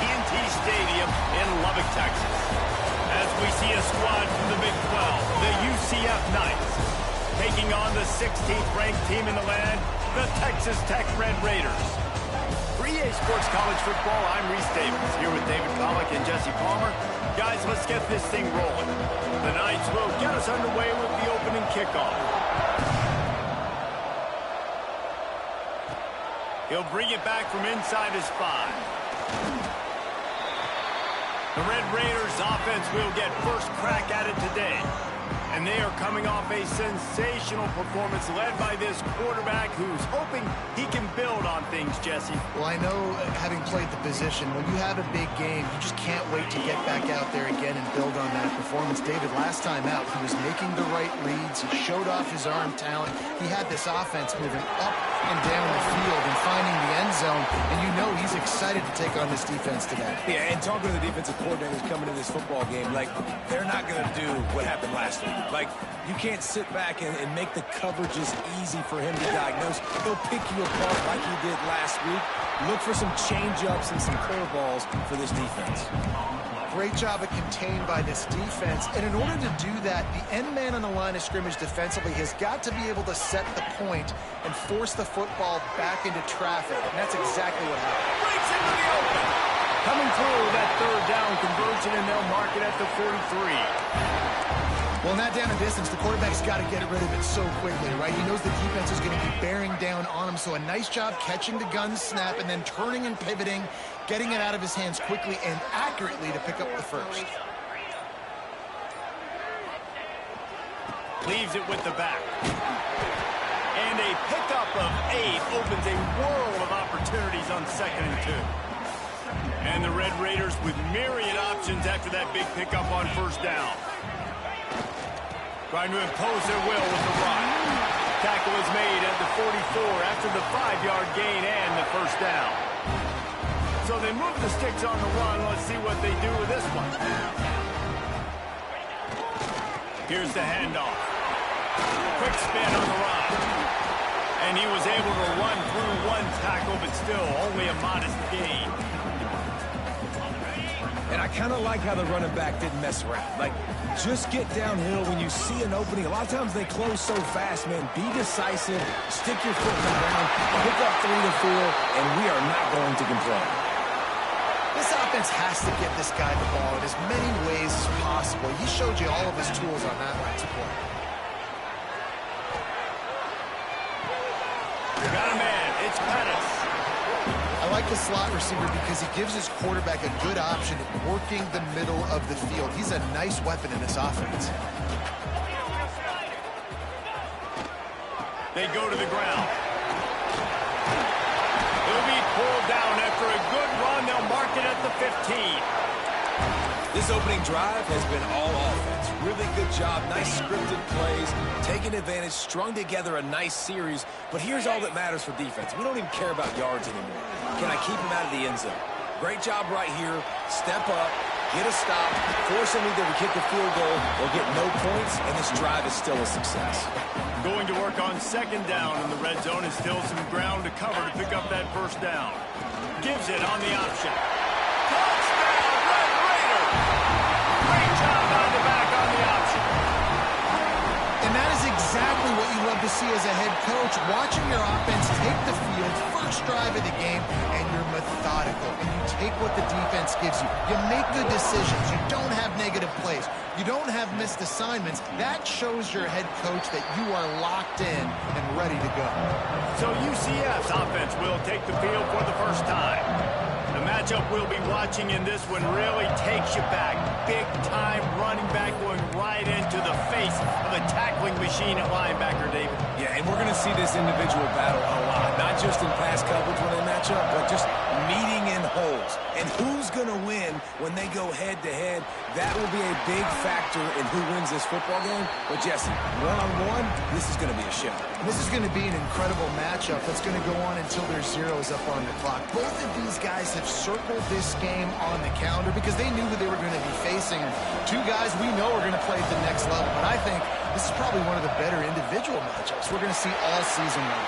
Stadium in Lubbock, Texas. As we see a squad from the Big 12, the UCF Knights, taking on the 16th ranked team in the land, the Texas Tech Red Raiders. For EA Sports College Football, I'm Reese Davis, here with David Pollack and Jesse Palmer. Guys, let's get this thing rolling. The Knights will get us underway with the opening kickoff. He'll bring it back from inside his 5. The Red Raiders offense will get first crack at it today. And they are coming off a sensational performance led by this quarterback who's hoping he can build on things, Jesse. Well, I know, having played the position, when you have a big game, you just can't wait to get back out there again and build on that performance. David, last time out, he was making the right reads. He showed off his arm talent. He had this offense moving up and down the field and finding the end zone. And you know he's excited to take on this defense today. Yeah, and talking to the defensive coordinators coming in this football game, like, they're not going to do what happened last week. Like, you can't sit back and make the coverages easy for him to diagnose. He'll pick you apart like he did last week. Look for some change-ups and some curveballs for this defense. Great job of contained by this defense. And in order to do that, the end man on the line of scrimmage defensively has got to be able to set the point and force the football back into traffic. And that's exactly what happened. Breaks into the open. Coming through that third down conversion, and they'll mark it at the 43. Well, in that down and distance, the quarterback's got to get rid of it so quickly, right? He knows the defense is going to be bearing down on him, so a nice job catching the gun snap and then turning and pivoting, getting it out of his hands quickly and accurately to pick up the first. Leaves it with the back. And a pickup of 8 opens a world of opportunities on 2nd and 2. And the Red Raiders with myriad options after that big pickup on first down. Trying to impose their will with the run. Tackle is made at the 44 after the 5-yard gain and the first down. So they move the sticks on the run. Let's see what they do with this one. Here's the handoff. Quick spin on the run. And he was able to run through one tackle, but still only a modest gain. And I kind of like how the running back didn't mess around. Like, just get downhill when you see an opening. A lot of times they close so fast, man. Be decisive, stick your foot in the ground, pick up 3 to 4, and we are not going to complain. This offense has to get this guy the ball in as many ways as possible. He showed you all of his tools on that last play. Got a man. It's Pettis. I like the slot receiver because he gives his quarterback a good option at working the middle of the field. He's a nice weapon in this offense. They go to the ground. He'll be pulled down after a good run. They'll mark it at the 15. This opening drive has been all offense. Really good job, nice scripted plays, taking advantage, strung together a nice series. But here's all that matters for defense. We don't even care about yards anymore. Can I keep him out of the end zone? Great job right here. Step up, get a stop, force him either to kick a field goal or get no points, and this drive is still a success. Going to work on 2nd down in the red zone, and still some ground to cover to pick up that first down. Gives it on the option. Touchdown, Red Raiders! Great job on the back on the option. And that is exactly what you love to see as a head coach, watching your offense take the field, first drive of the game, and you're methodical, and you take what the defense gives you. You make good decisions. You don't have negative plays. You don't have missed assignments. That shows your head coach that you are locked in and ready to go. So UCF's offense will take the field for the first time. The matchup we'll be watching in this one really takes you back. Big-time running back going right into the face of a tackling machine at linebacker, David. Yeah, and we're going to see this individual battle a lot. Not just in pass coverage when they match up, but just meeting in holes. And who's going to win when they go head-to-head? That will be a big factor in who wins this football game. But, Jesse, one-on-one, this is going to be a show. This is going to be an incredible matchup that's going to go on until there's zeros up on the clock. Both of these guys have circled this game on the calendar because they knew who they were going to be facing. Two guys we know are going to play at the next level. But I think this is probably one of the better individual matchups we're going to see all season long.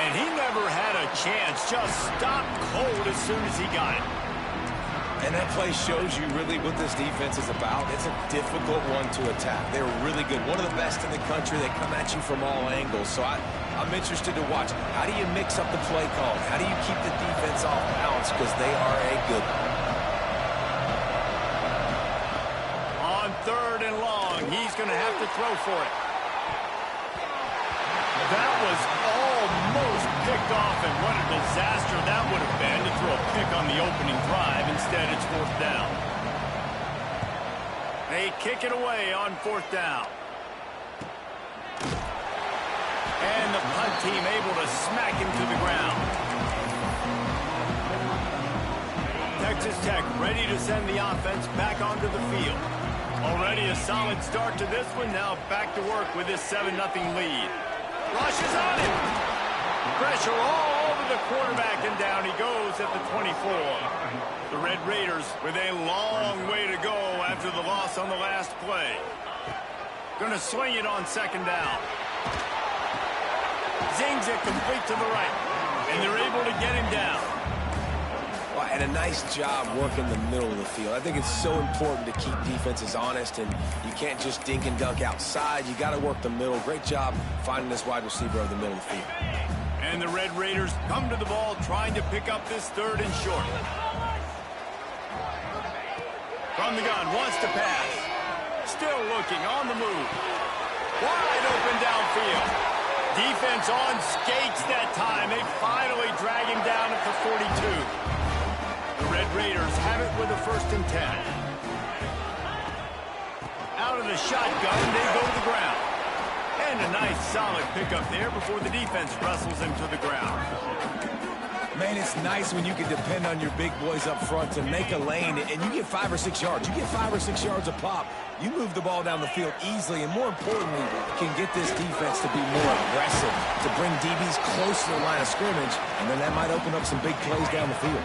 And he never had a chance, just stopped cold as soon as he got it. And that play shows you really what this defense is about. It's a difficult one to attack. They're really good. One of the best in the country. They come at you from all angles. So I'm interested to watch. How do you mix up the play call? How do you keep the defense off balance? Because they are a good one. On 3rd and long, he's going to have to throw for it. That was almost picked off, and what a disaster that would have been to throw a pick on the opening drive. Instead, it's 4th down. They kick it away on 4th down. And the punt team able to smack him to the ground. Texas Tech ready to send the offense back onto the field. Already a solid start to this one. Now back to work with this 7-0 lead. Rushes on him. Pressure all over the quarterback, and down he goes at the 24. The Red Raiders with a long way to go after the loss on the last play. Going to swing it on 2nd down. Zings it complete to the right, and they're able to get him down. Well, and a nice job working the middle of the field. I think it's so important to keep defenses honest, and you can't just dink and dunk outside. You got to work the middle. Great job finding this wide receiver over the middle of the field. And the Red Raiders come to the ball trying to pick up this 3rd and short. From the gun, wants to pass. Still looking, on the move. Wide open downfield. Defense on skates that time. They finally drag him down at the 42. The Red Raiders have it with a 1st and 10. Out of the shotgun, they go to the ground. And a nice solid pickup there before the defense wrestles him to the ground. Man, it's nice when you can depend on your big boys up front to make a lane, and you get 5 or 6 yards. You get 5 or 6 yards a pop. You move the ball down the field easily, and more importantly, can get this defense to be more aggressive, to bring DBs close to the line of scrimmage, and then that might open up some big plays down the field.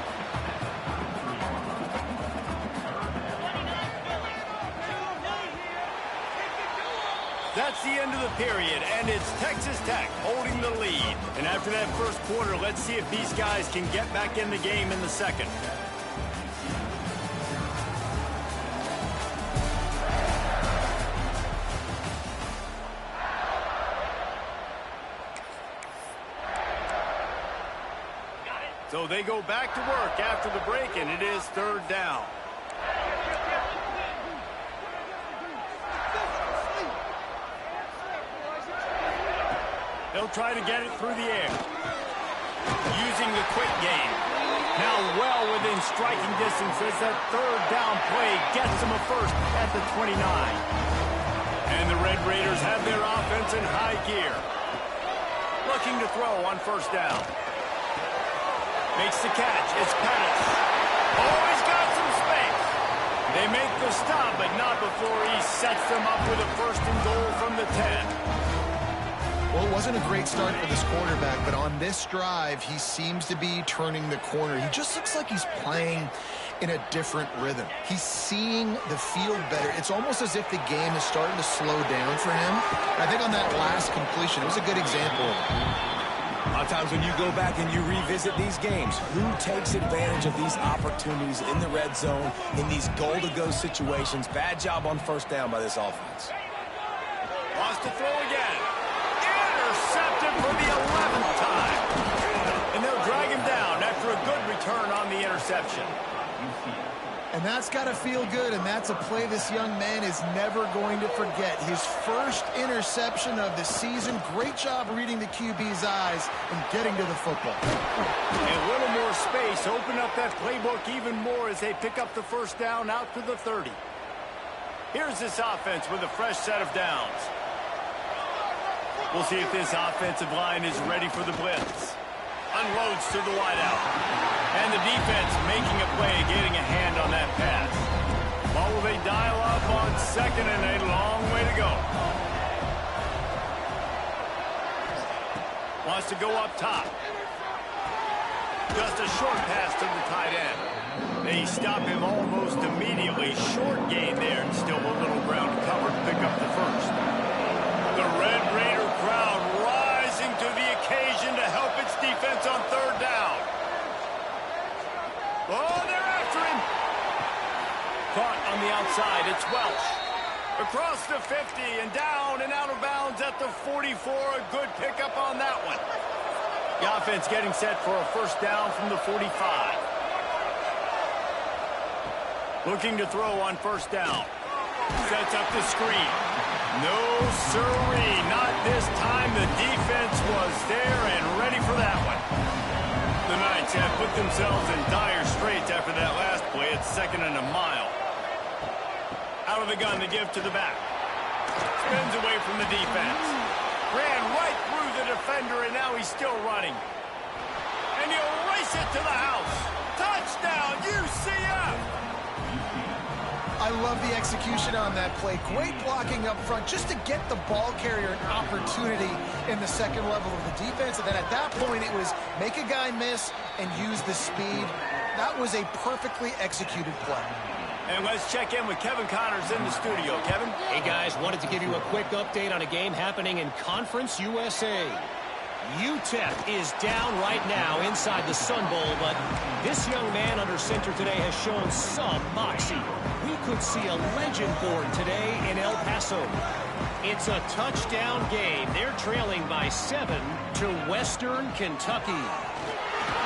That's the end of the period, and it's Texas Tech holding the lead. And after that first quarter, let's see if these guys can get back in the game in the second. So they go back to work after the break, and it is 3rd down. They'll try to get it through the air. Using the quick game. Now well within striking distance as that 3rd down play gets them a 1st at the 29. And the Red Raiders have their offense in high gear. Looking to throw on 1st down. Makes the catch. It's Pettis. Oh, he's got some space. They make the stop, but not before he sets them up with a 1st and goal from the 10. Well, it wasn't a great start for this quarterback, but on this drive, he seems to be turning the corner. He just looks like he's playing in a different rhythm. He's seeing the field better. It's almost as if the game is starting to slow down for him. I think on that last completion, it was a good example of it. A lot of times when you go back and you revisit these games, who takes advantage of these opportunities in the red zone, in these goal-to-go situations? Bad job on 1st down by this offense. Wants to throw again. Intercepted for the 11th time. And they'll drag him down after a good return on the interception. And that's got to feel good, and that's a play this young man is never going to forget. His first interception of the season. Great job reading the QB's eyes and getting to the football. A little more space. Open up that playbook even more as they pick up the 1st down out to the 30. Here's this offense with a fresh set of downs. We'll see if this offensive line is ready for the blitz. Unloads to the wideout. And the defense making a play, getting a hand on that pass. What will they dial up on 2nd and a long way to go? Wants to go up top. Just a short pass to the tight end. They stop him almost immediately. Short gain there, and still a little ground to cover to pick up the 1st. The Red Raider crowd rising to the occasion to help its defense on 3rd down. Oh, they're after him. on the outside. It's Welch. Across the 50 and down and out of bounds at the 44. A good pickup on that one. The offense getting set for a first down from the 45. Looking to throw on first down. Sets up the screen. No sirree, not this time. The defense was there and ready for that one. The Knights have put themselves in dire straits after that last play. It's 2nd and a mile. Out of the gun, the give to the back. Spins away from the defense. Ran right through the defender, and now he's still running. And he'll race it to the house. Touchdown, UCF! I love the execution on that play. Great blocking up front just to get the ball carrier an opportunity in the second level of the defense. And then at that point, it was make a guy miss and use the speed. That was a perfectly executed play. And let's check in with Kevin Connors in the studio. Kevin? Hey, guys, wanted to give you a quick update on a game happening in Conference USA. UTEP is down right now inside the Sun Bowl, but this young man under center today has shown some moxie. We could see a legend born today in El Paso. It's a touchdown game. They're trailing by 7 to Western Kentucky.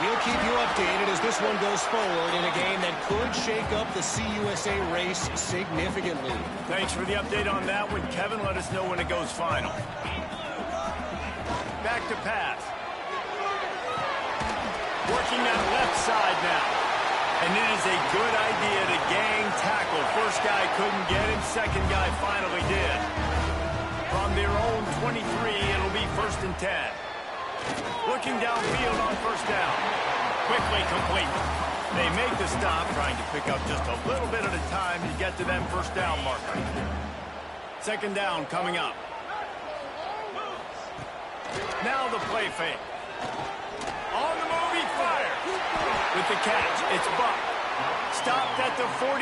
We'll keep you updated as this one goes forward in a game that could shake up the CUSA race significantly. Thanks for the update on that one, Kevin. Let us know when it goes final. Back to pass. Working that left side now. And it is a good idea to gang tackle. First guy couldn't get him. Second guy finally did. From their own 23, it'll be 1st and 10. Looking downfield on first down. Quickly complete. They make the stop, trying to pick up just a little bit at a time to get to that first down marker. 2nd down coming up. Now the play fake. On the move, he fires. With the catch, it's Buck. Stopped at the 43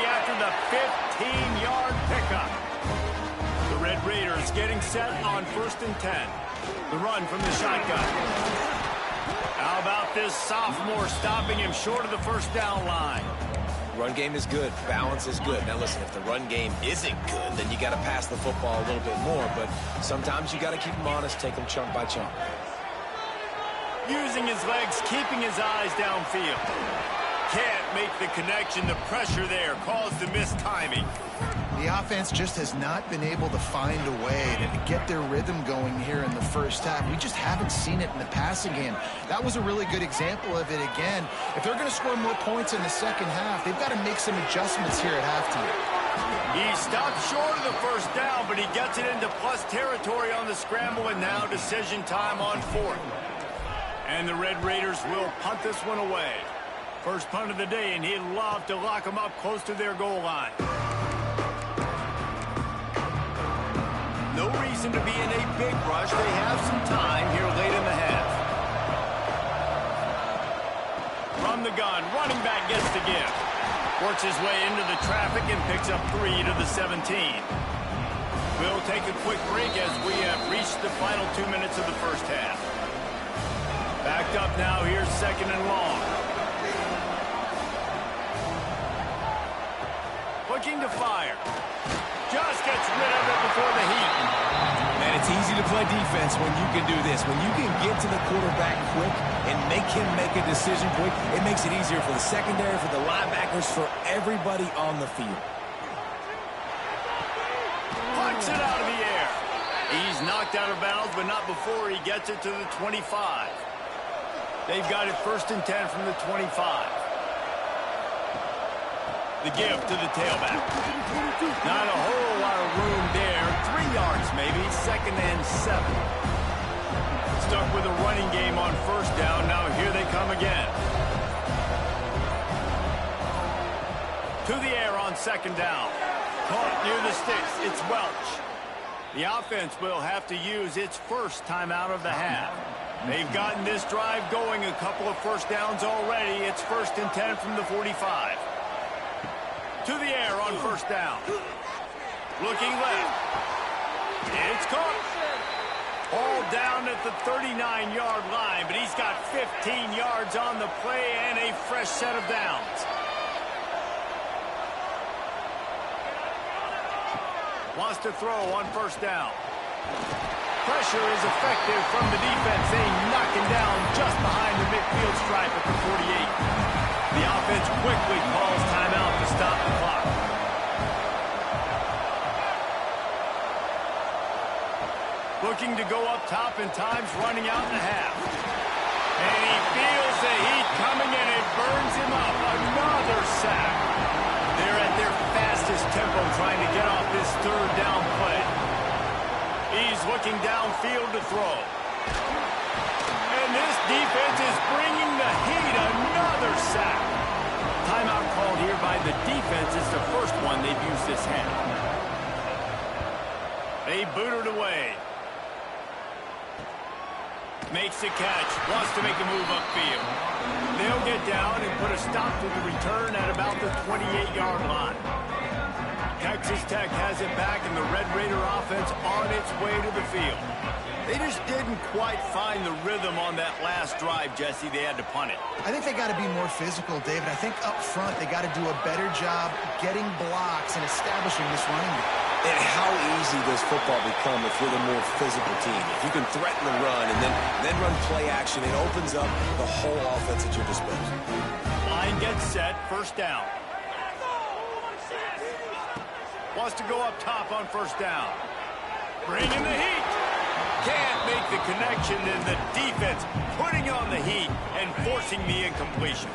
after the 15-yard pickup. The Red Raiders getting set on 1st and 10. The run from the shotgun. How about this sophomore stopping him short of the first down line? Run game is good. Balance is good. Now, listen, if the run game isn't good, then you got to pass the football a little bit more. But sometimes you got to keep them honest, take them chunk by chunk. Using his legs, keeping his eyes downfield. Can't make the connection. The pressure there caused the missed timing. The offense just has not been able to find a way to get their rhythm going here in the first half. We just haven't seen it in the passing game. That was a really good example of it again. If they're going to score more points in the second half, they've got to make some adjustments here at halftime. He stopped short of the first down, but he gets it into plus territory on the scramble, and now decision time on 4th. And the Red Raiders will punt this one away. First punt of the day, and he'd love to lock them up close to their goal line. No reason to be in a big rush. They have some time here late in the half. From the gun, running back gets the give. Works his way into the traffic and picks up 3 to the 17. We'll take a quick break as we have reached the final 2 minutes of the first half. Backed up now, here's 2nd and long. Looking to fire. Just gets rid of it before the heat. Man, it's easy to play defense when you can do this. When you can get to the quarterback quick and make him make a decision quick, it makes it easier for the secondary, for the linebackers, for everybody on the field. Punts it out of the air. He's knocked out of bounds, but not before he gets it to the 25. They've got it 1st and 10 from the 25. The give to the tailback. Not a whole lot of room there. 3 yards maybe. 2nd and 7. Stuck with a running game on first down. Now here they come again. To the air on 2nd down. Caught near the sticks. It's Welch. The offense will have to use its first timeout of the half. They've gotten this drive going. A couple of first downs already. It's 1st and 10 from the 45. To the air on first down. Looking left. It's caught. All down at the 39-yard line, but he's got 15 yards on the play and a fresh set of downs. Wants to throw on first down. Pressure is effective from the defense. They knock him down just behind the midfield stripe at the 48. The offense quickly calls timeout to stop the clock. Looking to go up top, and time's running out in the half. And he feels the heat coming, and it burns him up. Another sack. They're at their fastest tempo trying to get off this third down play. He's looking downfield to throw. And this defense is bringing the heat. Another sack. Timeout called here by the defense. It's the first one they've used this half. They boot it away. Makes the catch. Wants to make a move upfield. They'll get down and put a stop to the return at about the 28-yard line. Texas Tech has it back, and the Red Raider offense on its way to the field. They just didn't quite find the rhythm on that last drive, Jesse. They had to punt it. I think they got to be more physical, David. I think up front they got to do a better job getting blocks and establishing this running game. And how easy does football become if you're the more physical team? If you can threaten the run and then run play action, it opens up the whole offense at your disposal. Line gets set, first down. Wants to go up top on first down. Bringing the heat. Can't make the connection, and the defense putting on the heat and forcing the incompletion.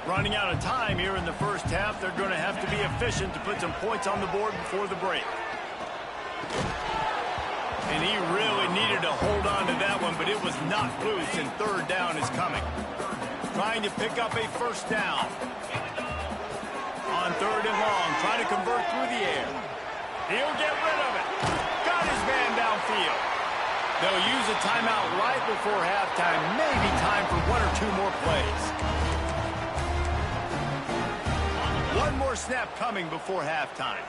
Running out of time here in the first half. They're going to have to be efficient to put some points on the board before the break. And he really needed to hold on to that one, but it was not loose, and third down is coming. Trying to pick up a first down. On third and long, trying to convert through the air. He'll get rid of it. Got his man downfield. They'll use a timeout right before halftime. Maybe time for one or two more plays. One more snap coming before halftime.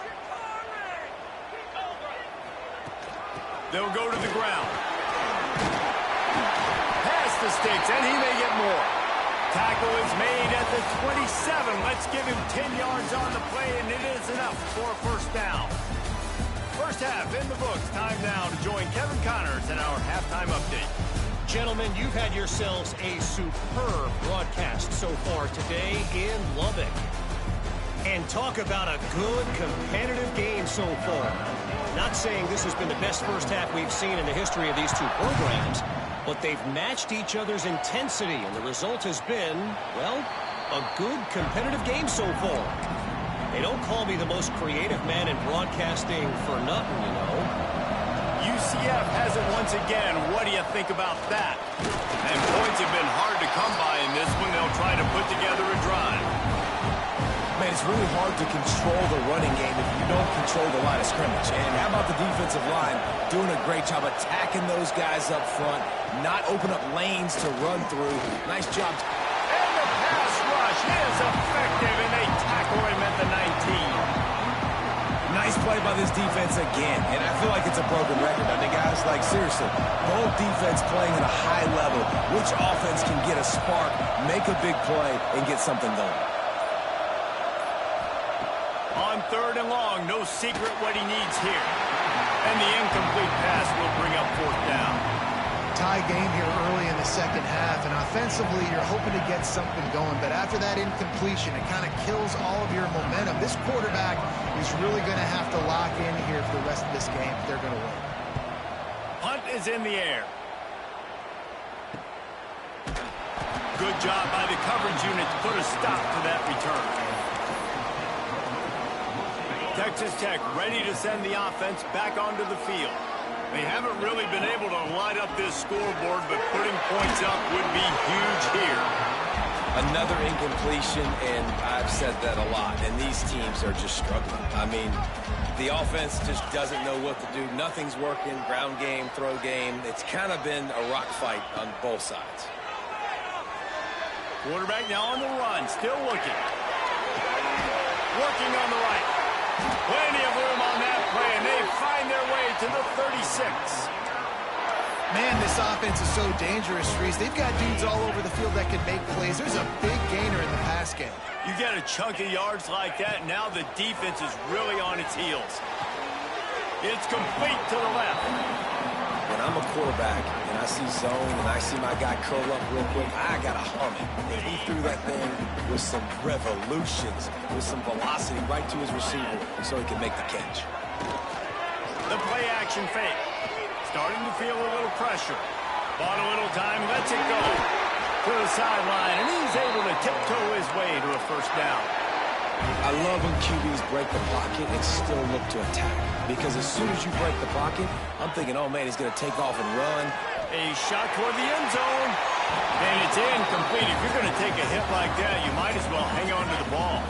They'll go to the ground. Past the sticks, and he may get more. Tackle is made at the 27. Let's give him 10 yards on the play, and it is enough for a first down. First half in the books. Time now to join Kevin Connors in our halftime update. Gentlemen, you've had yourselves a superb broadcast so far today in Lubbock. And talk about a good, competitive game so far. Not saying this has been the best first half we've seen in the history of these two programs, but they've matched each other's intensity, and the result has been, well, a good, competitive game so far. They don't call me the most creative man in broadcasting for nothing, you know. UCF has it once again. What do you think about that? And points have been hard to come by in this one. They'll try to put together a drive. Man, it's really hard to control the running game if you don't control the line of scrimmage. And how about the defensive line doing a great job attacking those guys up front, not open up lanes to run through. Nice job. And the pass rush is effective, and they tackle him at the 19. Nice play by this defense again, and I feel like it's a broken record. I mean, guys, like, seriously, both defense playing at a high level. Which offense can get a spark, make a big play, and get something going? On third and long, no secret what he needs here. And the incomplete pass will bring up fourth down. Tie game here early in the second half, and offensively you're hoping to get something going, but after that incompletion, it kind of kills all of your momentum. This quarterback is really going to have to lock in here for the rest of this game if they're going to win. Punt is in the air. Good job by the coverage unit to put a stop to that return. Texas Tech ready to send the offense back onto the field. They haven't really been able to light up this scoreboard, but putting points up would be huge here. Another incompletion, and I've said that a lot, and these teams are just struggling. I mean, the offense just doesn't know what to do. Nothing's working, ground game, throw game. It's kind of been a rock fight on both sides. Quarterback now on the run, still looking. Working on the right. Plenty of room on that play, and they find their way to the 36. Man, this offense is so dangerous, Reese. They've got dudes all over the field that can make plays. There's a big gainer in the pass game. You get a chunk of yards like that, now the defense is really on its heels. It's complete to the left. When I'm a quarterback and I see zone and I see my guy curl up real quick, I got to hum it. And he threw that thing with some revolutions, with some velocity right to his receiver so he can make the catch. The play action fake. Starting to feel a little pressure. Bought a little time, lets it go to the sideline, and he's able to tiptoe his way to a first down. I love when QBs break the pocket and still look to attack. Because as soon as you break the pocket, I'm thinking, oh, man, he's going to take off and run. A shot toward the end zone, and it's incomplete. If you're going to take a hit like that, you might as well hang on to the ball.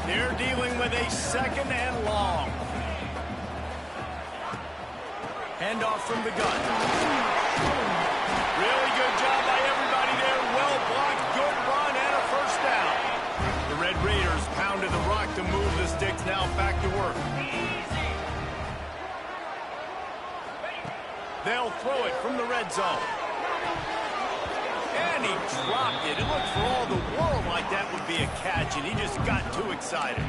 They're dealing with a second and long. Handoff from the gun. Really good job by everybody there. Well blocked, good run, and a first down. The Red Raiders pounded the rock to move the sticks. Now back to work. They'll throw it from the red zone. And he dropped it. It looked for all the world like that would be a catch, and he just got too excited.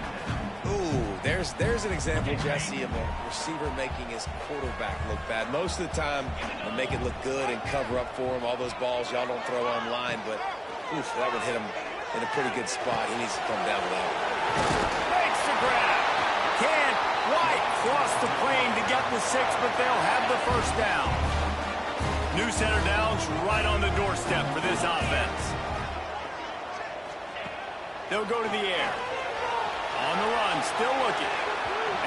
Ooh, there's an example, Jesse, of a receiver making his quarterback look bad. Most of the time, they make it look good and cover up for him. All those balls y'all don't throw online, but oof, that would hit him in a pretty good spot. He needs to come down with that one. Makes the grab. Can't quite cross the plane to get the 6, but they'll have the first down. New center downs right on the doorstep for this offense. They'll go to the air. On the run, still looking.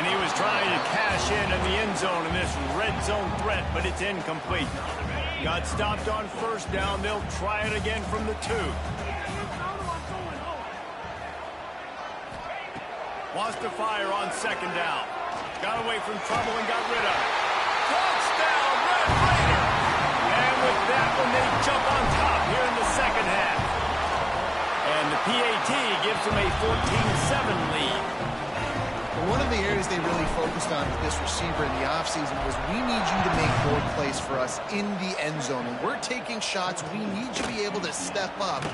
And he was trying to cash in the end zone in this red zone threat, but it's incomplete. Got stopped on first down. They'll try it again from the 2. Wants to fire on second down. Got away from trouble and got rid of it. Touchdown, Red Raider! And with that one, they jump on top here in the second half. And the PAT gives them a 14-7 lead. One of the areas they really focused on with this receiver in the offseason was we need you to make more plays for us in the end zone. When we're taking shots, we need you to be able to step up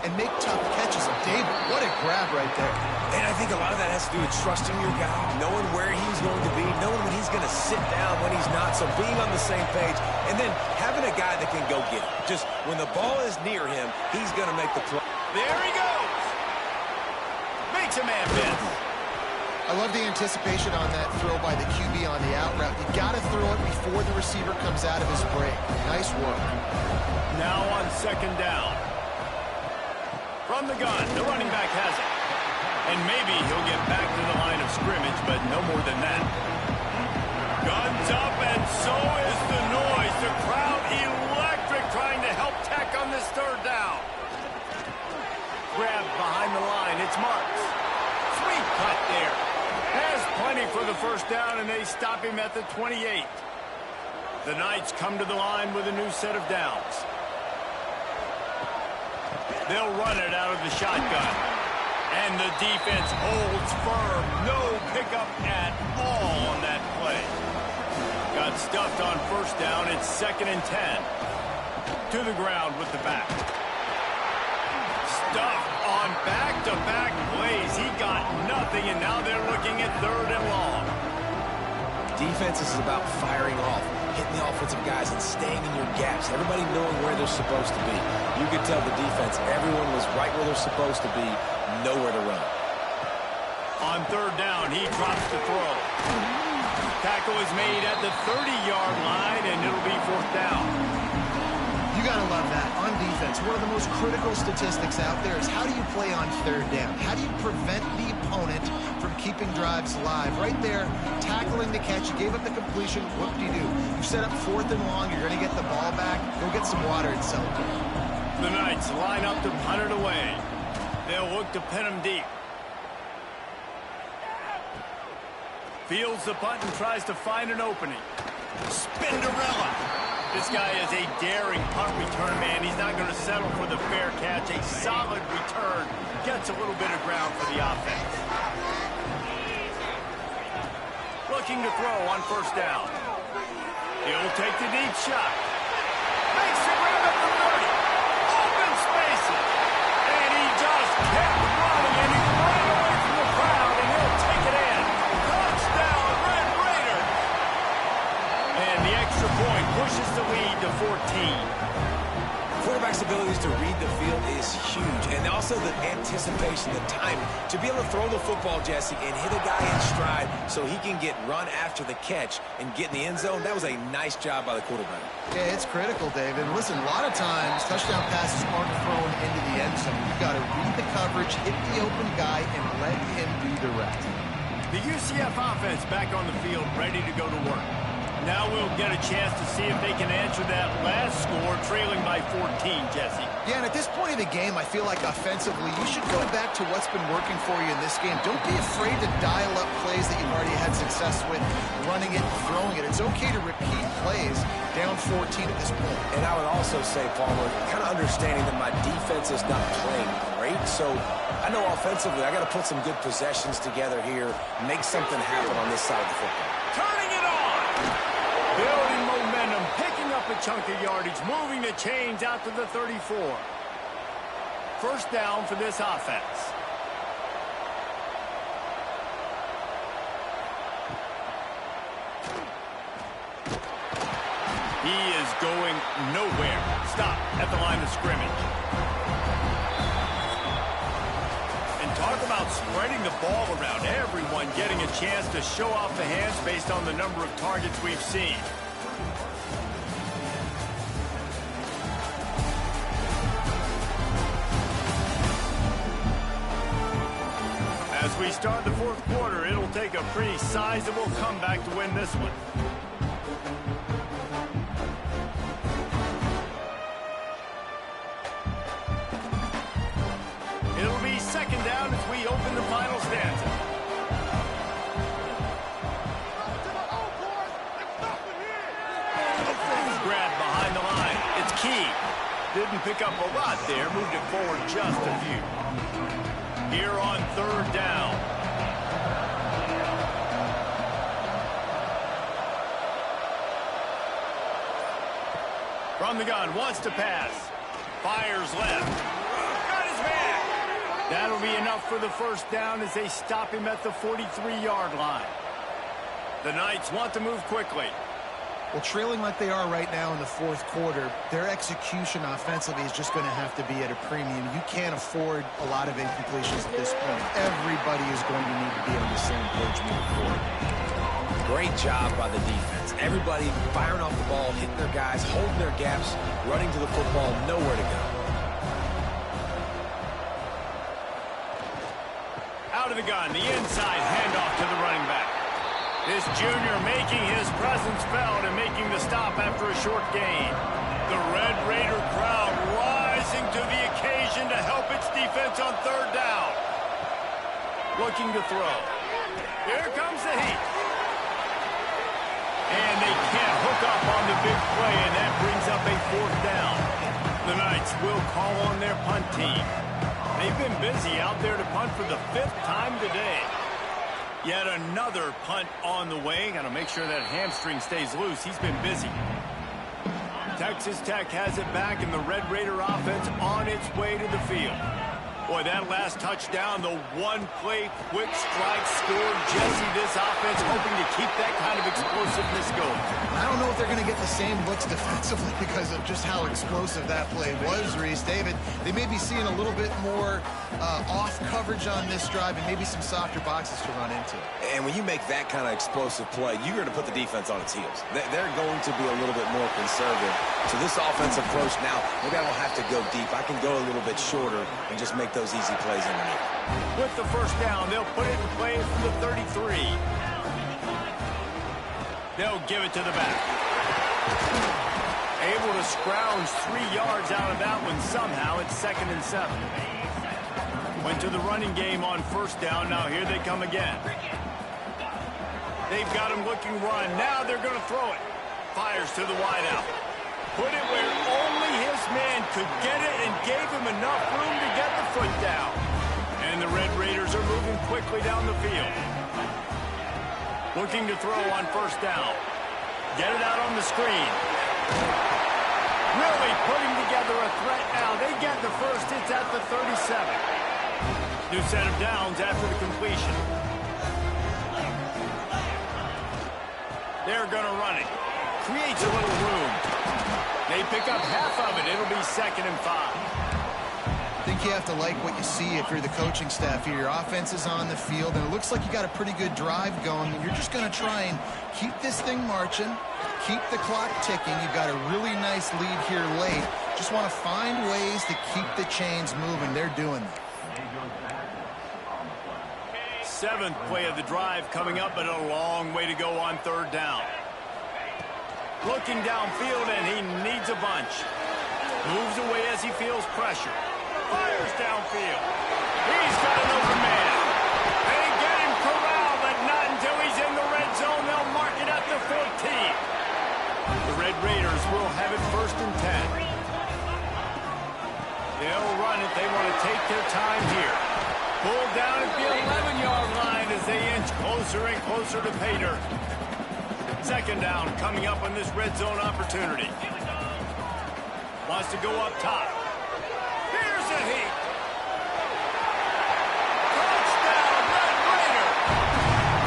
and make tough catches. David, what a grab right there. And I think a lot of that has to do with trusting your guy, knowing where he's going to be, knowing when he's going to sit down, when he's not, so being on the same page, and then having a guy that can go get it. Just when the ball is near him, he's going to make the play. There he goes. Makes a man miss. I love the anticipation on that throw by the QB on the out route. You got to throw it before the receiver comes out of his break. Nice work. Now on second down. From the gun, the running back has it. And maybe he'll get back to the line of scrimmage, but no more than that. Guns up, and so is the noise. The crowd electric, trying to help Tech on this third down. Grabbed behind the line, it's Marks. Sweet cut there. Has plenty for the first down, and they stop him at the 28. The Knights come to the line with a new set of downs. They'll run it out of the shotgun. And the defense holds firm. No pickup at all on that play. Got stuffed on first down. It's 2nd and 10. To the ground with the back. Stuffed on back-to-back plays. He got nothing, and now they're looking at 3rd and long. Defense is about firing off, hitting the offensive guys and staying in your gaps. Everybody knowing where they're supposed to be. You could tell the defense, everyone was right where they're supposed to be, nowhere to run. On 3rd down, he drops the throw. Tackle is made at the 30-yard line, and it'll be 4th down. You got to love that. On defense, one of the most critical statistics out there is how do you play on 3rd down? How do you prevent the opponent from keeping drives alive? Right there, tackling the catch. You gave up the completion. Whoop-de-doo. You set up 4th and long. You're going to get the ball back. Go get some water and celebrate. The Knights line up to punt it away. They'll look to pin him deep. Fields the punt and tries to find an opening. Spinderella. This guy is a daring punt return man. He's not going to settle for the fair catch. A solid return. Gets a little bit of ground for the offense. Looking to throw on 1st down. He'll take the deep shot. Makes the grab at the 30. Open spaces. And he just kept running, and he's running away from the crowd, and he'll take it in. Touchdown, Red Raiders. also the anticipation, the timing. To be able to throw the football, Jesse, and hit a guy in stride so he can get run after the catch and get in the end zone, that was a nice job by the quarterback. Yeah, it's critical, David. Listen, a lot of times touchdown passes aren't thrown into the end zone. You've got to read the coverage, hit the open guy, and let him do the rest. The UCF offense back on the field, ready to go to work. Now we'll get a chance to see if they can answer that last score, trailing by 14, Jesse. Yeah, and at this point of the game, I feel like offensively, you should go back to what's been working for you in this game. Don't be afraid to dial up plays that you've already had success with, running it and throwing it. It's okay to repeat plays down 14 at this point. And I would also say, Palmer, kind of understanding that my defense is not playing great, so I know offensively I got to put some good possessions together here, make something happen on this side of the football. Turning it on! Building momentum, picking up a chunk of yardage, moving the chains out to the 34. First down for this offense. He is going nowhere. Stop at the line of scrimmage. And talk about spreading the ball around. Everyone getting a chance to show off the hands based on the number of targets we've seen. As we start the fourth quarter, it'll take a pretty sizable comeback to win this one. It'll be second down as we open the final stanza. Grab behind the line. It's key. Didn't pick up a lot there. Moved it forward just a few. Here on third down. From the gun, wants to pass. Fires left. Got his man. That'll be enough for the first down as they stop him at the 43-yard line. The Knights want to move quickly. Well, trailing like they are right now in the fourth quarter, their execution offensively is just going to have to be at a premium. You can't afford a lot of incompletions at this point. Everybody is going to need to be on the same page moving forward. Great job by the defense. Everybody firing off the ball, hitting their guys, holding their gaps, running to the football, nowhere to go. Out of the gun, the inside handoff to the running back. This junior making his presence felt and making the stop after a short gain. The Red Raider crowd rising to the occasion to help its defense on third down. Looking to throw. Here comes the heat. And they can't hook up on the big play, and that brings up a fourth down. The Knights will call on their punt team. They've been busy out there to punt for the 5th time today. Yet another punt on the way. Got to make sure that hamstring stays loose. He's been busy. Texas Tech has it back, and the Red Raider offense on its way to the field. Boy, that last touchdown, the one-play quick strike scored. Jesse, this offense hoping to keep that kind of explosiveness going. I don't know if they're going to get the same looks defensively because of just how explosive that play was, Reese. David, they may be seeing a little bit more off coverage on this drive and maybe some softer boxes to run into. And when you make that kind of explosive play, you're going to put the defense on its heels. They're going to be a little bit more conservative. So this offensive approach now, maybe I don't have to go deep. I can go a little bit shorter and just make those easy plays underneath. With the first down, they'll put it in play from the 33. They'll give it to the back. Able to scrounge 3 yards out of that one somehow. It's 2nd and 7. Went to the running game on first down. Now here they come again. They've got him looking run. Now they're going to throw it. Fires to the wideout. Put it where only his man could get it and gave him enough room to get the foot down. And the Red Raiders are moving quickly down the field. Looking to throw on first down. Get it out on the screen. Really putting together a threat now. They get the first. It's at the 37. New set of downs after the completion. They're going to run it. Creates a little room. They pick up half of it. It'll be 2nd and 5. I think you have to like what you see if you're the coaching staff here. Your offense is on the field, and it looks like you got a pretty good drive going, and you're just going to try and keep this thing marching, keep the clock ticking. You've got a really nice lead here late. Just want to find ways to keep the chains moving. They're doing that. 7th play of the drive coming up, but a long way to go on 3rd down. Looking downfield, and he needs a bunch. Moves away as he feels pressure. Fires downfield. He's got an open man. They get him corralled, but not until he's in the red zone. They'll mark it at the 14. The Red Raiders will have it 1st and 10. They'll run it. They want to take their time here. Pulled down at the 11-yard line as they inch closer and closer to pay dirt. 2nd down coming up on this red zone opportunity. Wants to go up top. Here's a heat. Touchdown, Red Raider.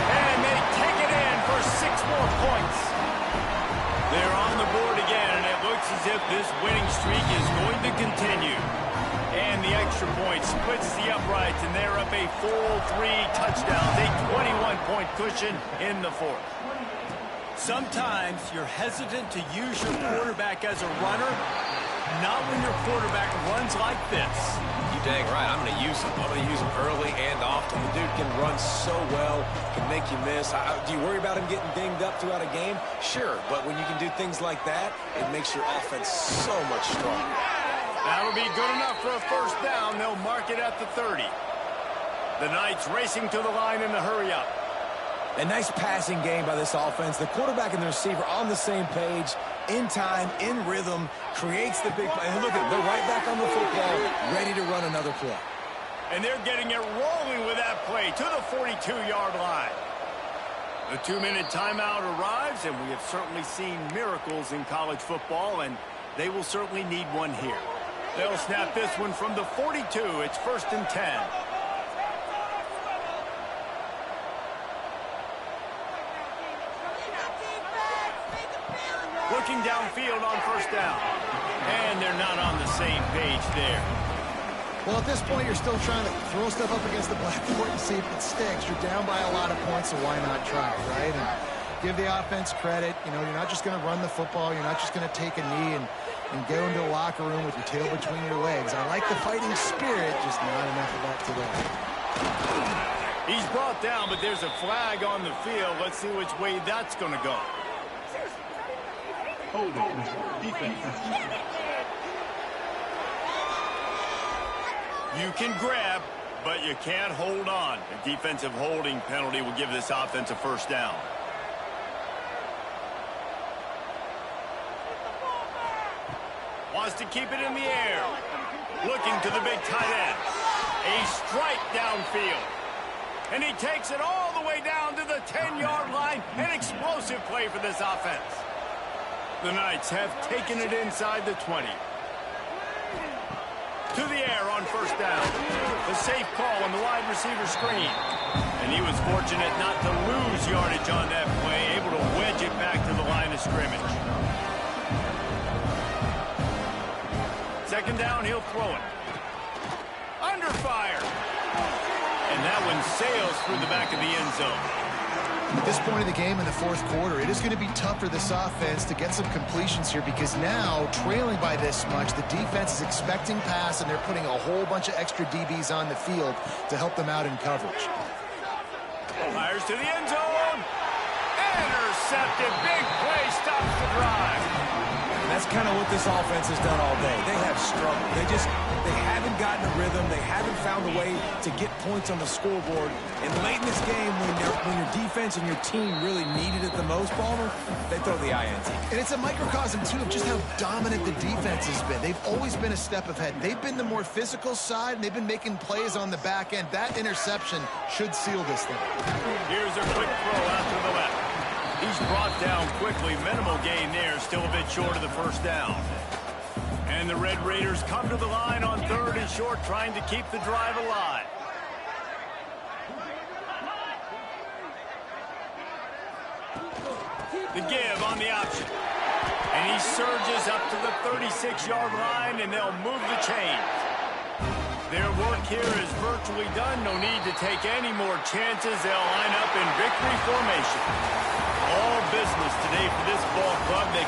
And they take it in for 6 more points. They're on the board again, and it looks as if this winning streak is going to continue. And the extra point splits the uprights, and they're up a full 3 touchdowns, a 21-point cushion in the 4th. Sometimes you're hesitant to use your quarterback as a runner, not when your quarterback runs like this. You dang right. I'm going to use him. I'm going to use him early and often. The dude can run so well, can make you miss. Do you worry about him getting dinged up throughout a game? Sure, but when you can do things like that, it makes your offense so much stronger. That'll be good enough for a 1st down. They'll mark it at the 30. The Knights racing to the line in the hurry-up. A nice passing game by this offense. The quarterback and the receiver on the same page, in time, in rhythm, creates the big play. And look at them, they're right back on the football, ready to run another play. And they're getting it rolling with that play to the 42-yard line. The 2-minute timeout arrives, and we have certainly seen miracles in college football, and they will certainly need one here. They'll snap this one from the 42. It's 1st and 10. Looking downfield on 1st down. And they're not on the same page there. Well, at this point, you're still trying to throw stuff up against the blackboard and see if it sticks. You're down by a lot of points, so why not try it, right? And give the offense credit. You know, you're not just going to run the football. You're not just going to take a knee and go into the locker room with your tail between your legs. I like the fighting spirit, just not enough of that today. He's brought down, but there's a flag on the field. Let's see which way that's going to go. You can grab, but you can't hold on. A defensive holding penalty will give this offense a 1st down. Wants to keep it in the air. Looking to the big tight end. A strike downfield. And he takes it all the way down to the 10-yard line. An explosive play for this offense. The Knights have taken it inside the 20. To the air on 1st down. A safe call on the wide receiver screen. And he was fortunate not to lose yardage on that play, able to wedge it back to the line of scrimmage. 2nd down, he'll throw it. Under fire. And that one sails through the back of the end zone. At this point of the game in the 4th quarter, it is going to be tough for this offense to get some completions here because now, trailing by this much, the defense is expecting pass, and they're putting a whole bunch of extra DBs on the field to help them out in coverage. Fires to the end zone. Intercepted. Big play stops the drive. And that's kind of what this offense has done all day. They have struggled. They haven't gotten a rhythm. They haven't found a way to get points on the scoreboard. And late in this game, when your defense and your team really needed it the most, Balmer, they throw the INT. And it's a microcosm, too, of just how dominant the defense has been. They've always been a step ahead. They've been the more physical side, and they've been making plays on the back end. That interception should seal this thing. Here's a quick throw out to the left. He's brought down quickly. Minimal gain there. Still a bit short of the 1st down. And the Red Raiders come to the line on 3rd and short, trying to keep the drive alive. The give on the option. And he surges up to the 36-yard line, and they'll move the chains. Their work here is virtually done. No need to take any more chances. They'll line up in victory formation. All business today for this ball club. They